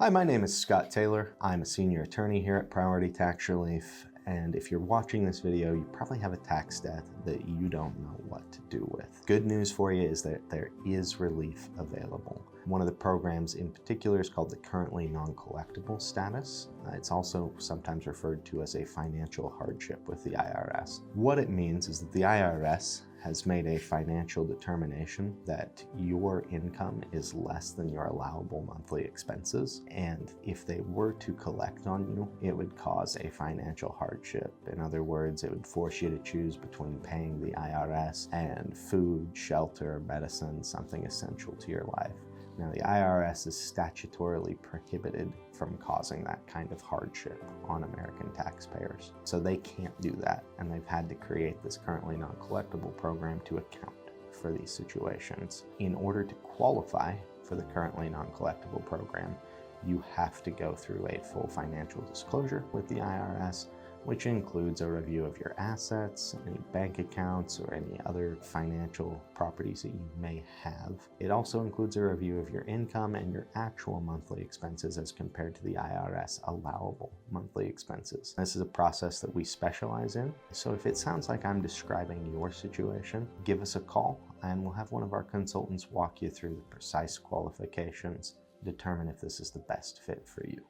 Hi, my name is Scott Taylor. I'm a senior attorney here at Priority Tax Relief, and if you're watching this video, you probably have a tax debt that you don't know what to do with. Good news for you is that there is relief available. One of the programs in particular is called the currently non-collectible status. It's also sometimes referred to as a financial hardship with the IRS. What it means is that the IRS has made a financial determination that your income is less than your allowable monthly expenses, and if they were to collect on you, it would cause a financial hardship. In other words, it would force you to choose between paying the IRS and food, shelter, medicine, something essential to your life. Now, the IRS is statutorily prohibited from causing that kind of hardship on American taxpayers. So they can't do that, and they've had to create this currently non-collectible program to account for these situations. In order to qualify for the currently non-collectible program, you have to go through a full financial disclosure with the IRS, which includes a review of your assets, any bank accounts, or any other financial properties that you may have. It also includes a review of your income and your actual monthly expenses as compared to the IRS allowable monthly expenses. This is a process that we specialize in. So if it sounds like I'm describing your situation, give us a call and we'll have one of our consultants walk you through the precise qualifications, determine if this is the best fit for you.